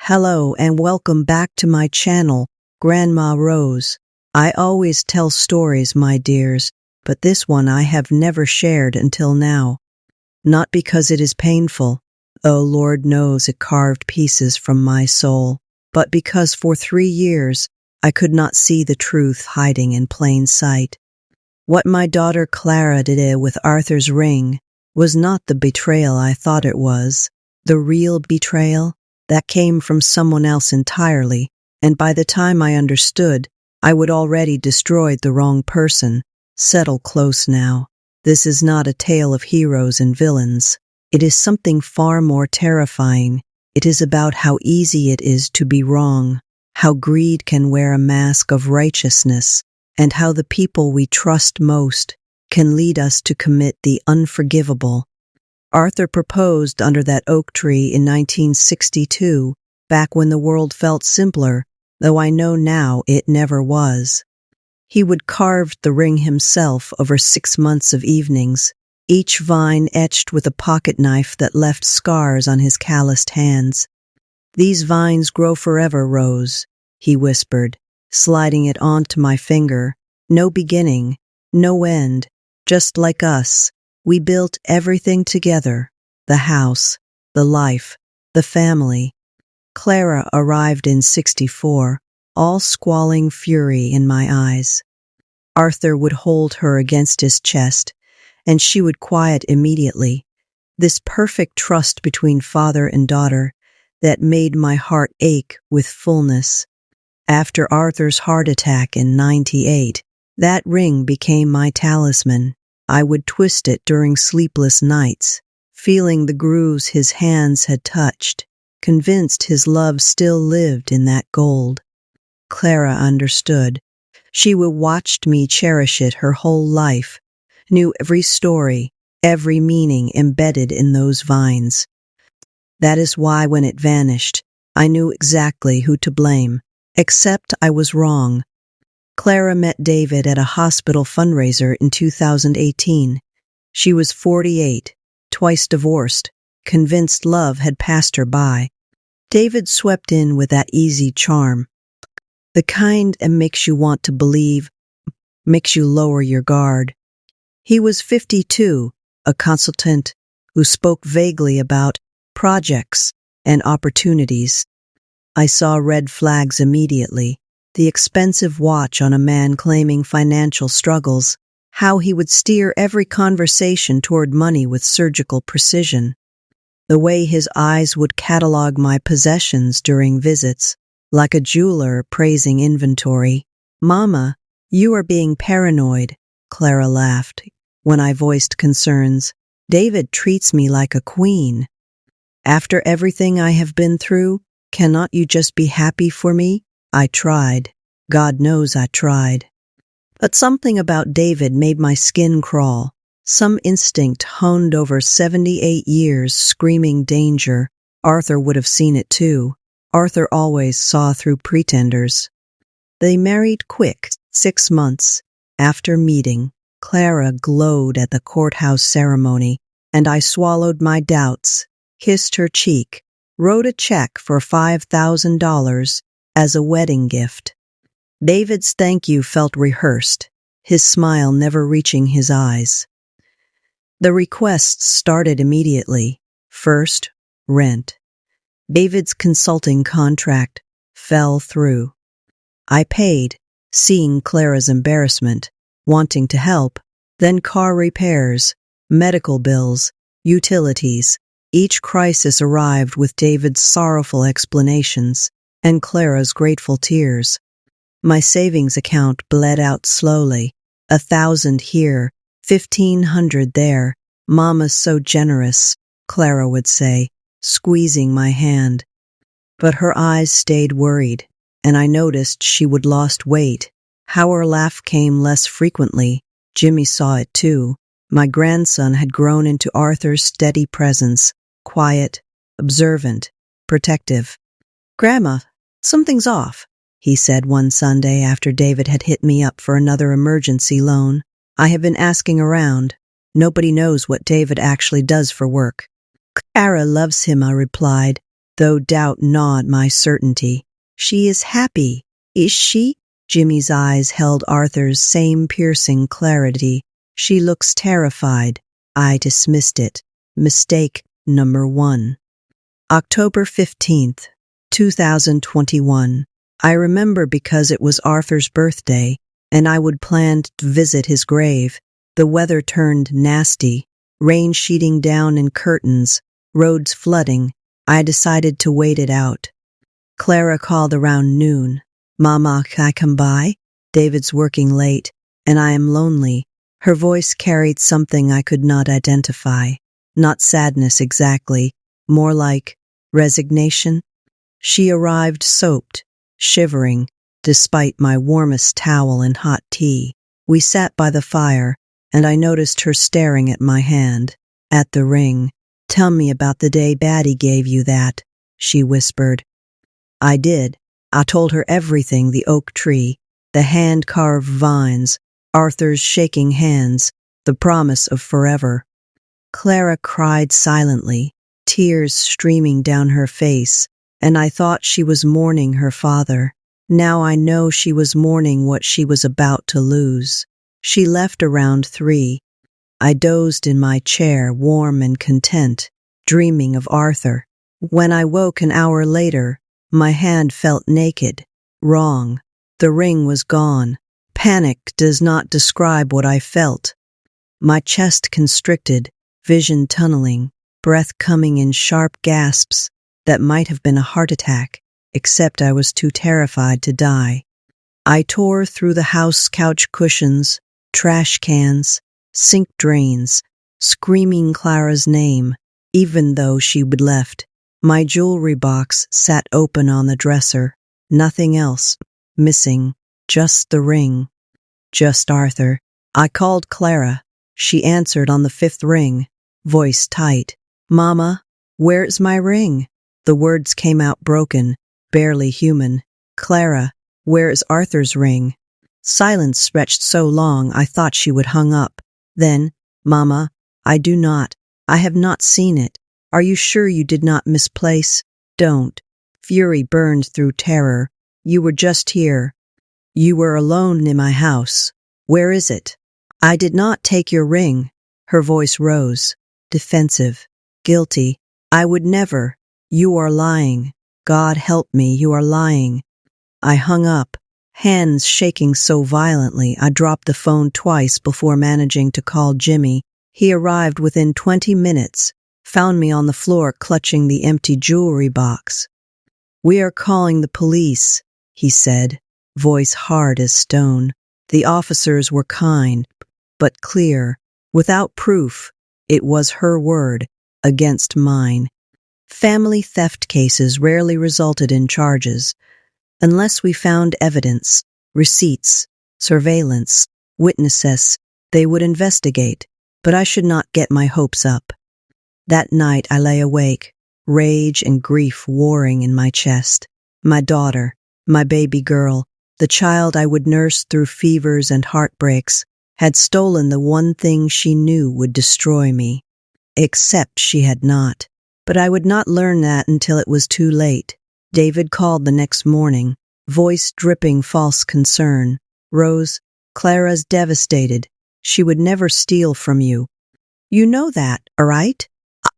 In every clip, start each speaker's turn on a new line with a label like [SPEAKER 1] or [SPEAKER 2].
[SPEAKER 1] Hello and welcome back to my channel, Grandma Rose. I always tell stories, my dears, but this one I have never shared until now. Not because it is painful, oh Lord knows it carved pieces from my soul, but because for 3 years I could not see the truth hiding in plain sight. What my daughter Clara did with Arthur's ring was not the betrayal I thought it was. The real betrayal that came from someone else entirely, and by the time I understood, I would already destroyed the wrong person. Settle close now. This is not a tale of heroes and villains. It is something far more terrifying. It is about how easy it is to be wrong, how greed can wear a mask of righteousness, and how the people we trust most can lead us to commit the unforgivable. Arthur proposed under that oak tree in 1962, back when the world felt simpler, though I know now it never was. He would carve the ring himself over 6 months of evenings, each vine etched with a pocket knife that left scars on his calloused hands. "These vines grow forever, Rose," he whispered, sliding it onto my finger. "No beginning, no end, just like us. We built everything together, the house, the life, the family." Clara arrived in 64, all squalling fury in my eyes. Arthur would hold her against his chest, and she would quiet immediately. This perfect trust between father and daughter that made my heart ache with fullness. After Arthur's heart attack in 98, that ring became my talisman. I would twist it during sleepless nights, feeling the grooves his hands had touched, convinced his love still lived in that gold. Clara understood. She would watched me cherish it her whole life, knew every story, every meaning embedded in those vines. That is why when it vanished, I knew exactly who to blame, except I was wrong. Clara met David at a hospital fundraiser in 2018. She was 48, twice divorced, convinced love had passed her by. David swept in with that easy charm, the kind that makes you want to believe, makes you lower your guard. He was 52, a consultant who spoke vaguely about projects and opportunities. I saw red flags immediately. The expensive watch on a man claiming financial struggles, how he would steer every conversation toward money with surgical precision, the way his eyes would catalog my possessions during visits, like a jeweler praising inventory. "Mama, you are being paranoid," Clara laughed when I voiced concerns. "David treats me like a queen. After everything I have been through, cannot you just be happy for me?" I tried. God knows I tried. But something about David made my skin crawl. Some instinct honed over 78 years screaming danger. Arthur would have seen it too. Arthur always saw through pretenders. They married quick, 6 months. After meeting, Clara glowed at the courthouse ceremony, and I swallowed my doubts, kissed her cheek, wrote a check for $5,000 as a wedding gift. David's thank you felt rehearsed, his smile never reaching his eyes. The requests started immediately. First, rent. David's consulting contract fell through. I paid, seeing Clara's embarrassment, wanting to help, then car repairs, medical bills, utilities. Each crisis arrived with David's sorrowful explanations and Clara's grateful tears. My savings account bled out slowly, 1,000 here, 1,500 there. "Mama's so generous," Clara would say, squeezing my hand. But her eyes stayed worried, and I noticed she would lost weight. How her laugh came less frequently. Jimmy saw it too. My grandson had grown into Arthur's steady presence, quiet, observant, protective. "Grandma, something's off," he said one Sunday after David had hit me up for another emergency loan. "I have been asking around. Nobody knows what David actually does for work." "Clara loves him," I replied. though doubt gnawed my certainty. She is happy, is she? Jimmy's eyes held Arthur's same piercing clarity. She looks terrified. I dismissed it. Mistake number 1. October 15th, 2021. I remember because it was Arthur's birthday, and I would plan to visit his grave. The weather turned nasty, rain sheeting down in curtains, roads flooding. I decided to wait it out. Clara called around noon. Mama, can I come by? David's working late, and I am lonely. Her voice carried something I could not identify. Not sadness exactly, more like resignation. She arrived soaped, shivering, despite my warmest towel and hot tea. We sat by the fire, and I noticed her staring at my hand, at the ring. Tell me about the day Batty gave you that, she whispered. I did. I told her everything, the oak tree, the hand-carved vines, Arthur's shaking hands, the promise of forever. Clara cried silently, tears streaming down her face, and I thought she was mourning her father. Now I know she was mourning what she was about to lose. She left around 3. I dozed in my chair, warm and content, dreaming of Arthur. When I woke an hour later, my hand felt naked. Wrong. The ring was gone. Panic does not describe what I felt. My chest constricted, vision tunneling, breath coming in sharp gasps that might have been a heart attack, except I was too terrified to die. I tore through the house couch cushions, trash cans, sink drains, screaming Clara's name, even though she would left. My jewelry box sat open on the dresser. Nothing else. Missing. Just the ring. Just Arthur. I called Clara. She answered on the 5th ring, voice tight. Mama, where's my ring? The words came out broken, barely human. Clara, where's Arthur's ring? Silence stretched so long I thought she would hung up. Then, Mama, I do not. I have not seen it. Are you sure you did not misplace? Don't. Fury burned through terror. You were just here. You were alone in my house. Where is it? I did not take your ring. Her voice rose, defensive, guilty. I would never. You are lying. God help me, you are lying. I hung up, hands shaking so violently I dropped the phone twice before managing to call Jimmy. He arrived within 20 minutes, found me on the floor clutching the empty jewelry box. We are calling the police, he said, voice hard as stone. The officers were kind, but clear. Without proof, it was her word against mine. Family theft cases rarely resulted in charges, unless we found evidence, receipts, surveillance, witnesses. They would investigate, but I should not get my hopes up. That night I lay awake, rage and grief warring in my chest. My daughter, my baby girl, the child I would nurse through fevers and heartbreaks, had stolen the one thing she knew would destroy me. Except she had not. But I would not learn that until it was too late. David called the next morning, voice dripping false concern. Rose, Clara's devastated. She would never steal from you. You know that, all right?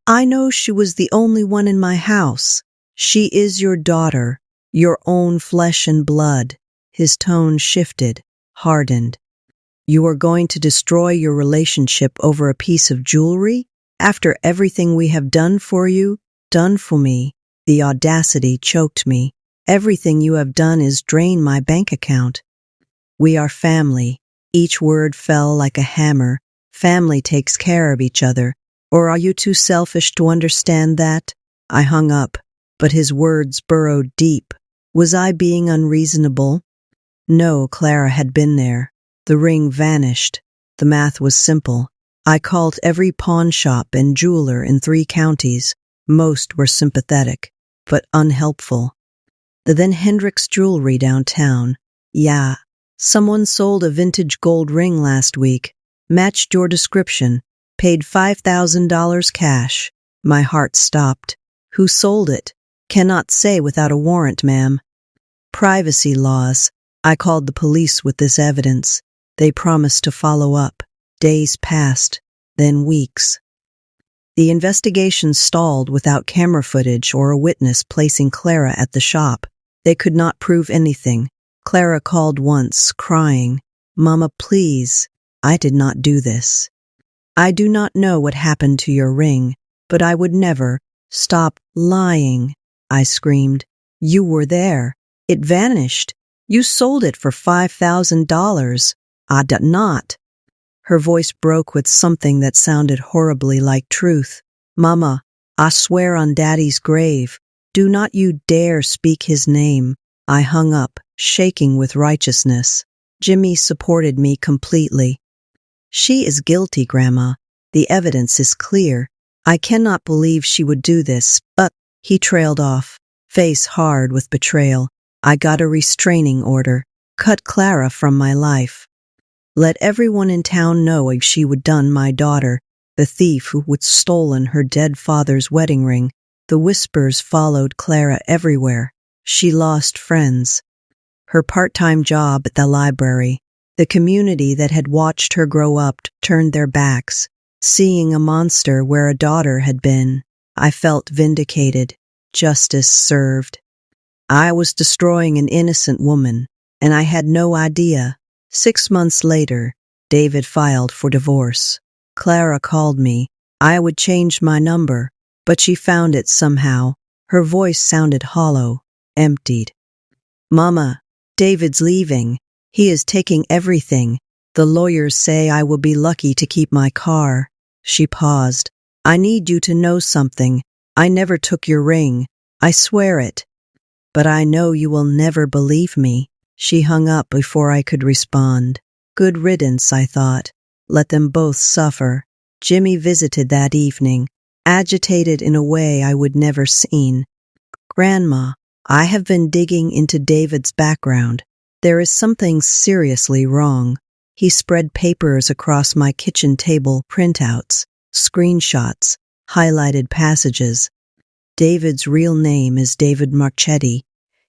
[SPEAKER 1] I know she was the only one in my house. She is your daughter, your own flesh and blood. His tone shifted, hardened. You are going to destroy your relationship over a piece of jewelry? After everything we have done for you, done for me? The audacity choked me. Everything you have done is drain my bank account. We are family. Each word fell like a hammer. Family takes care of each other. Or are you too selfish to understand that? I hung up, but his words burrowed deep. Was I being unreasonable? No, Clara had been there. The ring vanished. The math was simple. I called every pawn shop and jeweler in 3 counties. Most were sympathetic, but unhelpful. Then Hendricks Jewelry downtown. Yeah, someone sold a vintage gold ring last week. Matched your description. Paid $5,000 cash. My heart stopped. Who sold it? Cannot say without a warrant, ma'am. Privacy laws. I called the police with this evidence. They promised to follow up. Days passed, then weeks. The investigation stalled without camera footage or a witness placing Clara at the shop. They could not prove anything. Clara called once, crying, "Mama, please, I did not do this. I do not know what happened to your ring, but I would never." "Stop lying," I screamed. "You were there. It vanished. You sold it for $5,000. I did not." Her voice broke with something that sounded horribly like truth. "Mama, I swear on Daddy's grave, do not you dare speak his name." I hung up, shaking with righteousness. Jimmy supported me completely. "She is guilty, Grandma. The evidence is clear. I cannot believe she would do this, but—" He trailed off, face hard with betrayal. "I got a restraining order. Cut Clara from my life. Let everyone in town know if she would done my daughter, the thief who would stolen her dead father's wedding ring." The whispers followed Clara everywhere. She lost friends. Her part-time job at the library. The community that had watched her grow up turned their backs, seeing a monster where a daughter had been. I felt vindicated. Justice served. I was destroying an innocent woman, and I had no idea. 6 months later, David filed for divorce. Clara called me. I would change my number, but she found it somehow. Her voice sounded hollow, emptied. "Mama, David's leaving. He is taking everything. The lawyers say I will be lucky to keep my car." She paused. "I need you to know something. I never took your ring. I swear it. But I know you will never believe me." She hung up before I could respond. Good riddance, I thought. Let them both suffer. Jimmy visited that evening, agitated in a way I would never seen. "Grandma, I have been digging into David's background. There is something seriously wrong." He spread papers across my kitchen table, printouts, screenshots, highlighted passages. David's real name is David Marchetti.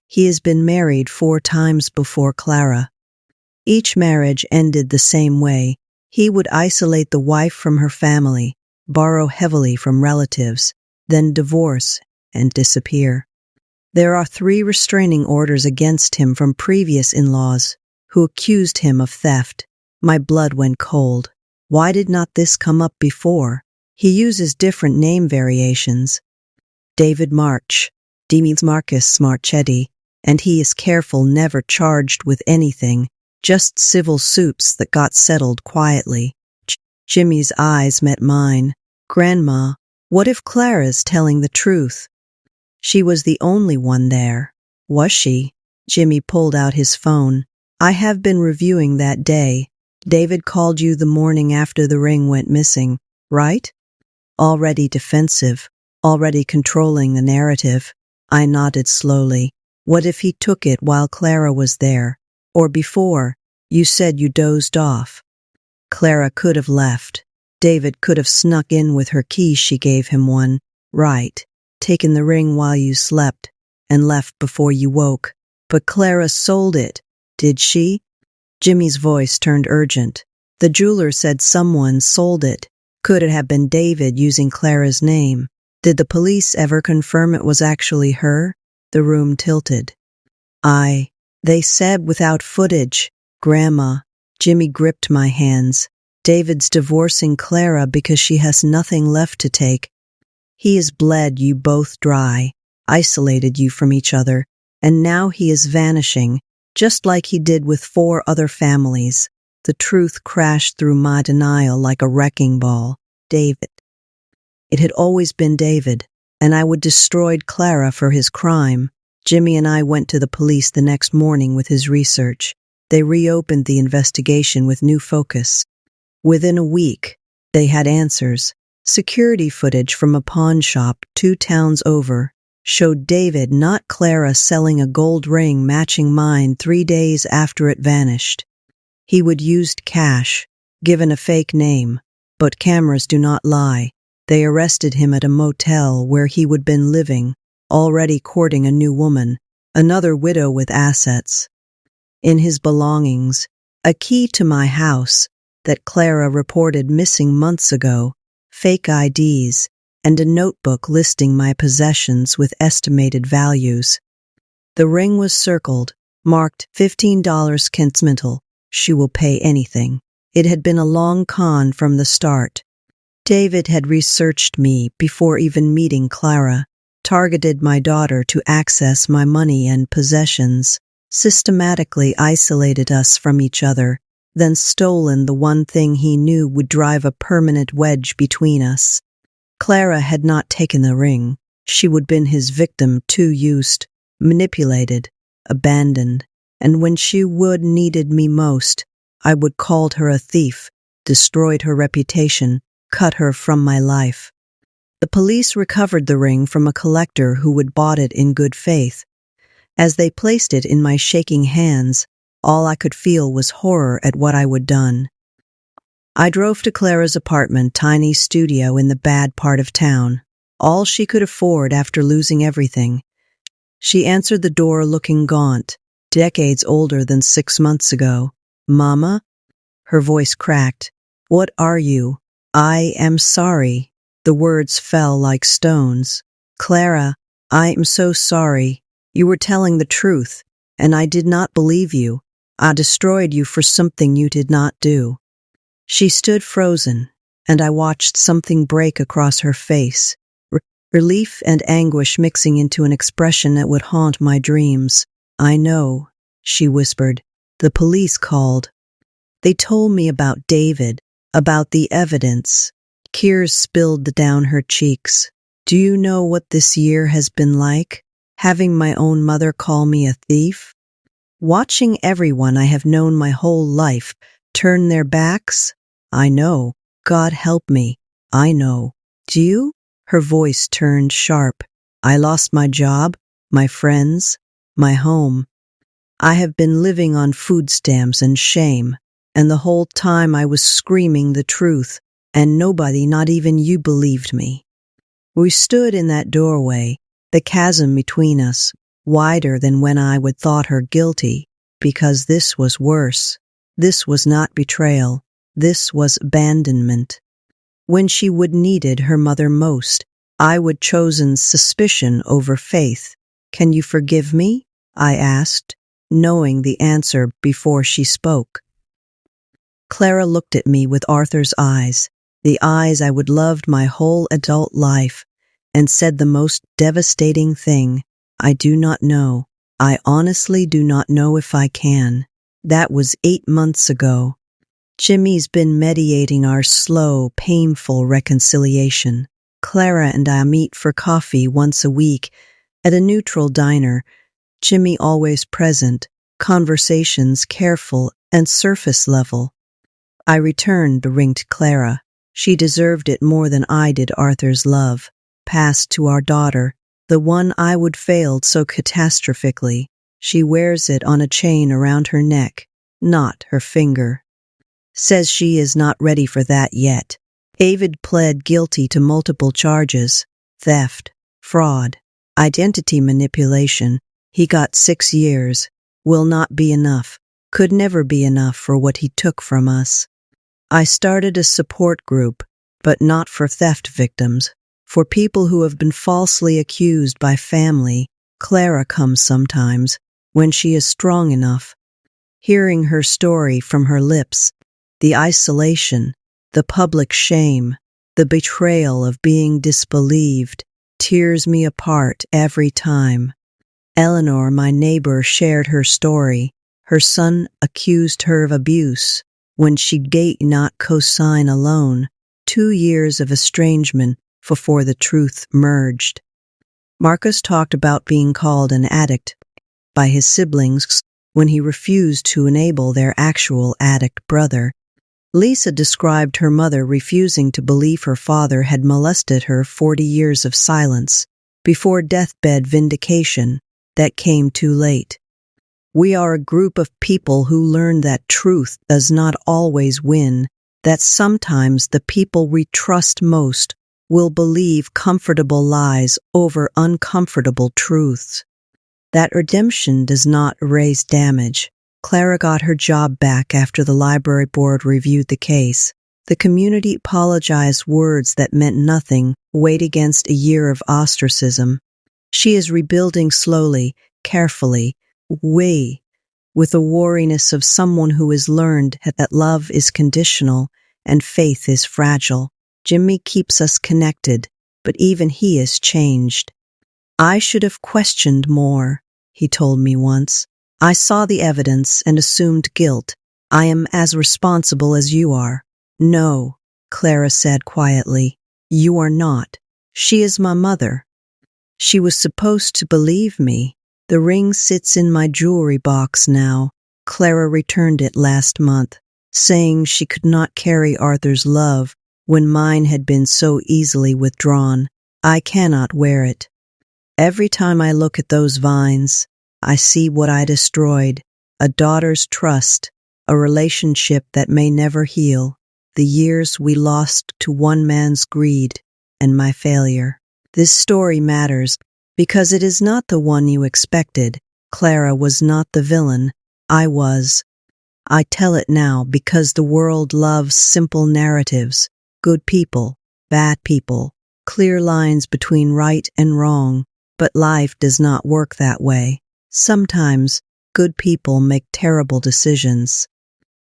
[SPEAKER 1] He has been married 4 times before Clara. Each marriage ended the same way. He would isolate the wife from her family, borrow heavily from relatives, then divorce and disappear. There are 3 restraining orders against him from previous in-laws who accused him of theft. My blood went cold. Why did not this come up before? He uses different name variations. David March, Demis Marcus Marchetti, and he is careful, never charged with anything, just civil suits that got settled quietly. Jimmy's eyes met mine. "Grandma, what if Clara's telling the truth?" "She was the only one there." "Was she?" Jimmy pulled out his phone. "I have been reviewing that day. David called you the morning after the ring went missing, right?" Already defensive, already controlling the narrative. I nodded slowly. "What if he took it while Clara was there? Or before? You said you dozed off." "Clara could have left. David could have snuck in with her keys. She gave him one. Right. Taken the ring while you slept and left before you woke. But Clara sold it, did she?" Jimmy's voice turned urgent. "The jeweler said someone sold it. Could it have been David using Clara's name? Did the police ever confirm it was actually her?" The room tilted. They said without footage." "Grandma," Jimmy gripped my hands. "David's divorcing Clara because she has nothing left to take. He has bled you both dry, isolated you from each other, and now he is vanishing, just like he did with 4 other families." The truth crashed through my denial like a wrecking ball. David. It had always been David, and I would destroyed Clara for his crime. Jimmy and I went to the police the next morning with his research. They reopened the investigation with new focus. Within a week, they had answers. Security footage from a pawn shop 2 towns over showed David, not Clara, selling a gold ring matching mine 3 days after it vanished. He would used cash, given a fake name, but cameras do not lie. They arrested him at a motel where he would been living. already courting a new woman, another widow with assets. In his belongings, a key to my house that Clara reported missing months ago, fake IDs, and a notebook listing my possessions with estimated values. The ring was circled, marked $15 Kensmental. She will pay anything. It had been a long con from the start. David had researched me before even meeting Clara, targeted my daughter to access my money and possessions, systematically isolated us from each other, then stolen the one thing he knew would drive a permanent wedge between us. Clara had not taken the ring. She would been his victim, too used, manipulated, abandoned, and when she would needed me most, I would called her a thief, destroyed her reputation, cut her from my life. The police recovered the ring from a collector who had bought it in good faith. As they placed it in my shaking hands, all I could feel was horror at what I would done. I drove to Clara's apartment, tiny studio in the bad part of town, all she could afford after losing everything. She answered the door looking gaunt, decades older than 6 months ago. "Mama?" Her voice cracked. "What are you?" "I am sorry." The words fell like stones. "Clara, I am so sorry. You were telling the truth, and I did not believe you. I destroyed you for something you did not do." She stood frozen, and I watched something break across her face, relief and anguish mixing into an expression that would haunt my dreams. "I know," she whispered. "The police called. They told me about David, about the evidence." Tears spilled down her cheeks. "Do you know what this year has been like? Having my own mother call me a thief? Watching everyone I have known my whole life turn their backs? I know. God help me. I know. Do you?" Her voice turned sharp. "I lost my job, my friends, my home. I have been living on food stamps and shame, and the whole time I was screaming the truth, and nobody, not even you, believed me." We stood in that doorway, the chasm between us, wider than when I would thought her guilty, because this was worse. This was not betrayal. This was abandonment. When she would needed her mother most, I would chosen suspicion over faith. "Can you forgive me?" I asked, knowing the answer before she spoke. Clara looked at me with Arthur's eyes, the eyes I would loved my whole adult life, and said the most devastating thing. "I do not know. I honestly do not know if I can." That was 8 months ago. Jimmy's been mediating our slow, painful reconciliation. Clara and I meet for coffee once a week at a neutral diner, Jimmy always present, conversations careful and surface level. I returned the ring to Clara. She deserved it more than I did Arthur's love, passed to our daughter, the one I would failed so catastrophically. She wears it on a chain around her neck, not her finger. Says she is not ready for that yet. David pled guilty to multiple charges: theft, fraud, identity manipulation. He got 6 years. Will not be enough. Could never be enough for what he took from us. I started a support group, but not for theft victims. For people who have been falsely accused by family. Clara comes sometimes, when she is strong enough. Hearing her story from her lips, the isolation, the public shame, the betrayal of being disbelieved, tears me apart every time. Eleanor, my neighbor, shared her story. Her son accused her of abuse when she did not co-sign alone. 2 years of estrangement before the truth merged. Marcus talked about being called an addict by his siblings when he refused to enable their actual addict brother. Lisa described her mother refusing to believe her father had molested her. 40 years of silence before deathbed vindication that came too late. We are a group of people who learn that truth does not always win, that sometimes the people we trust most will believe comfortable lies over uncomfortable truths. That redemption does not erase damage. Clara got her job back after the library board reviewed the case. The community apologized. Words that meant nothing weighed against a year of ostracism. She is rebuilding slowly, carefully, with the wariness of someone who has learned that love is conditional and faith is fragile. Jimmy keeps us connected, but even he is changed. I should have questioned more, he told me once. I saw the evidence and assumed guilt. I am as responsible as you are. No, Clara said quietly. You are not. She is my mother. She was supposed to believe me. The ring sits in my jewelry box now. Clara returned it last month, saying she could not carry Arthur's love when mine had been so easily withdrawn. I cannot wear it. Every time I look at those vines, I see what I destroyed, a daughter's trust, a relationship that may never heal, the years we lost to one man's greed and my failure. This story matters because it is not the one you expected. Clara was not the villain. I was. I tell it now because the world loves simple narratives, good people, bad people, clear lines between right and wrong, but life does not work that way. Sometimes good people make terrible decisions.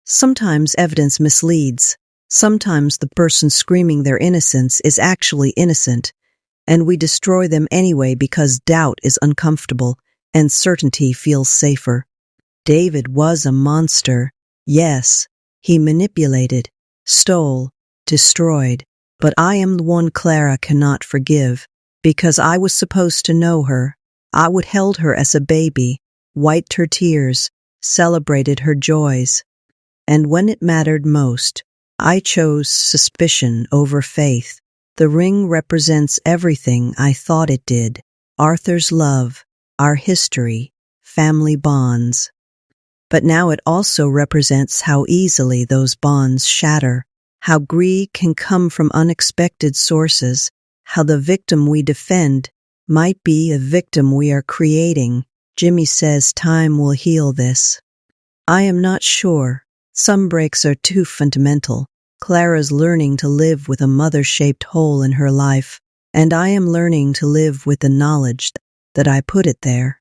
[SPEAKER 1] Sometimes evidence misleads. Sometimes the person screaming their innocence is actually innocent, and we destroy them anyway because doubt is uncomfortable and certainty feels safer. David was a monster. Yes, he manipulated, stole, destroyed, but I am the one Clara cannot forgive because I was supposed to know her. I would held her as a baby, wiped her tears, celebrated her joys. And when it mattered most, I chose suspicion over faith. The ring represents everything I thought it did. Arthur's love, our history, family bonds. But now it also represents how easily those bonds shatter, how greed can come from unexpected sources, how the victim we defend might be a victim we are creating. Jimmy says time will heal this. I am not sure. Some breaks are too fundamental. Clara's learning to live with a mother-shaped hole in her life, and I am learning to live with the knowledge that I put it there.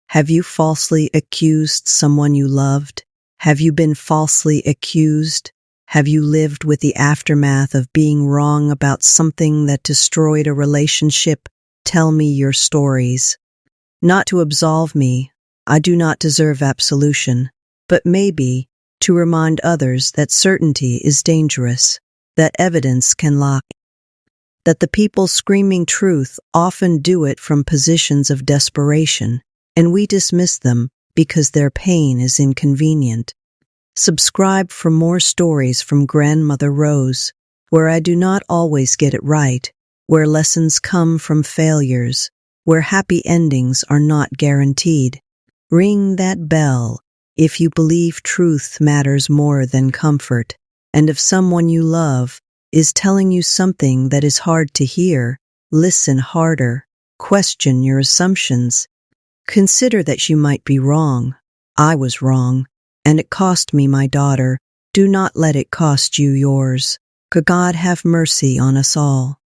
[SPEAKER 1] Have you falsely accused someone you loved? Have you been falsely accused? Have you lived with the aftermath of being wrong about something that destroyed a relationship? Tell me your stories. Not to absolve me, I do not deserve absolution, but maybe to remind others that certainty is dangerous, that evidence can lie, that the people screaming truth often do it from positions of desperation, and we dismiss them because their pain is inconvenient. Subscribe for more stories from Grandmother Rose, where I do not always get it right, where lessons come from failures, where happy endings are not guaranteed. Ring that bell if you believe truth matters more than comfort, and if someone you love is telling you something that is hard to hear, listen harder, question your assumptions. Consider that you might be wrong. I was wrong, and it cost me my daughter. Do not let it cost you yours. Could God have mercy on us all.